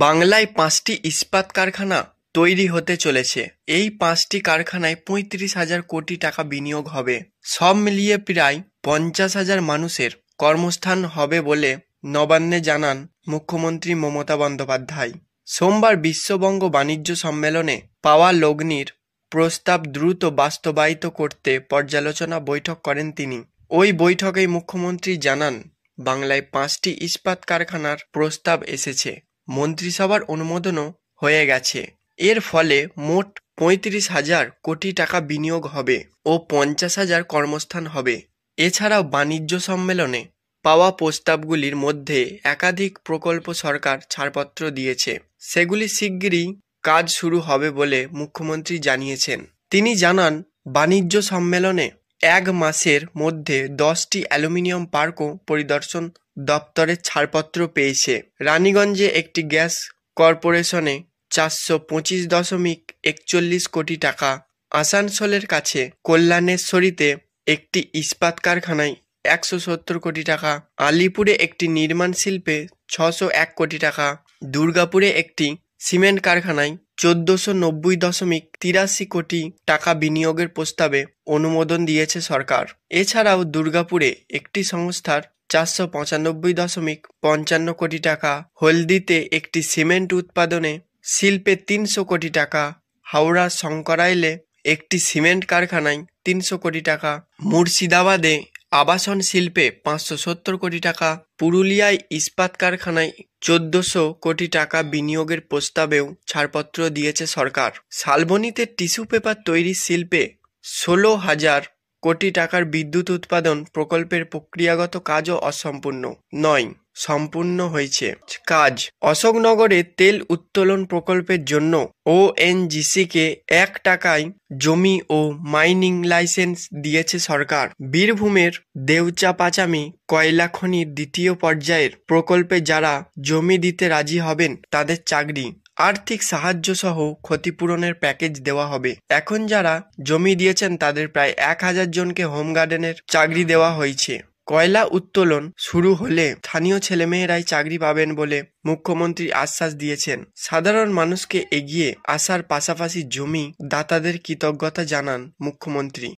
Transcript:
বাংলায় ৫টি ইস্পাত কারখানা তৈরি হতে চলেছে। এই ৫টি কারখানায় ৩৫,০০০ কোটি টাকা বিনিয়োগ হবে। সব মিলিয়ে প্রায় ৫০,০০০ মানুষের কর্মস্থান হবে বলে নবান্নে জানান মুখ্যমন্ত্রী মমতা বন্দ্যোপাধ্যায়। সোমবার বিশ্ববঙ্গ বাণিজ্য সম্মেলনে পাওয়া লগ্নির প্রস্তাব দ্রুত বাস্তবায়িত করতে পর্যালোচনা বৈঠক করেন তিনি। ওই বৈঠকেই মুখ্যমন্ত্রী জানান, বাংলায় ৫টি ইস্পাত কারখানার প্রস্তাব এসেছে, মন্ত্রিসভার অনুমোদনও হয়ে গেছে। এর ফলে মোট ৩৫,০০০ কোটি টাকা বিনিয়োগ হবে ও ৫০,০০০ কর্মস্থান হবে। এছাড়াও বাণিজ্য সম্মেলনে পাওয়া প্রস্তাবগুলির মধ্যে একাধিক প্রকল্প সরকার ছাড়পত্র দিয়েছে। সেগুলি শিগগিরই কাজ শুরু হবে বলে মুখ্যমন্ত্রী জানিয়েছেন। তিনি জানান, বাণিজ্য সম্মেলনে ১ মাসের মধ্যে ১০টি অ্যালুমিনিয়াম পার্কও পরিদর্শন দপ্তরের ছাড়পত্র পেয়েছে। রানীগঞ্জে একটি গ্যাস কর্পোরেশনে ৪২৫.৪১ কোটি টাকা, আসানসোলের কাছে কল্যাণেশ্বরীতে একটি ইস্পাত কারখানায় ১৭০ কোটি টাকা, আলিপুরে একটি নির্মাণ শিল্পে ৬০১ কোটি টাকা, দুর্গাপুরে একটি সিমেন্ট কারখানায় ১৪৯০.৮৩ কোটি টাকা বিনিয়োগের প্রস্তাবে অনুমোদন দিয়েছে সরকার। এছাড়াও দুর্গাপুরে একটি সংস্থার ৪৯৫.৫৫ কোটি টাকা, হলদিতে একটি সিমেন্ট উৎপাদনে শিল্পে ৩০০ কোটি টাকা, হাওড়া শঙ্করাইলে একটি সিমেন্ট কারখানায় ৩০০ কোটি টাকা, মুর্শিদাবাদে আবাসন শিল্পে ৫৭০ কোটি টাকা, পুরুলিয়ায় ইস্পাত কারখানায় ১৪০০ কোটি টাকা বিনিয়োগের প্রস্তাবেও ছাড়পত্র দিয়েছে সরকার। শালবনীতে টিস্যু পেপার তৈরির শিল্পে ১৬,০০০ কোটি টাকার বিদ্যুৎ উৎপাদন প্রকল্পের প্রক্রিয়াগত কাজও অসম্পূর্ণ নয়, সম্পূর্ণ হয়েছে কাজ। অশোকনগরে তেল উত্তোলন প্রকল্পের জন্য ওএনজিসিকে ১ টাকায় জমি ও মাইনিং লাইসেন্স দিয়েছে সরকার। বীরভূমের দেউচাপাচামি কয়লা খনির ২য় পর্যায়ের প্রকল্পে যারা জমি দিতে রাজি হবেন তাদের চাকরি, আর্থিক সাহায্য সহ ক্ষতিপূরণের প্যাকেজ দেওয়া হবে। এখন যারা জমি দিয়েছেন তাদের প্রায় ১,০০০ জনকে হোম গার্ডেনের চাকরি দেওয়া হয়েছে। কয়লা উত্তোলন শুরু হলে স্থানীয় ছেলেমেয়েরাই চাকরি পাবেন বলে মুখ্যমন্ত্রী আশ্বাস দিয়েছেন। সাধারণ মানুষকে এগিয়ে আসার পাশাপাশি জমি দাতাদের কৃতজ্ঞতা জানান মুখ্যমন্ত্রী।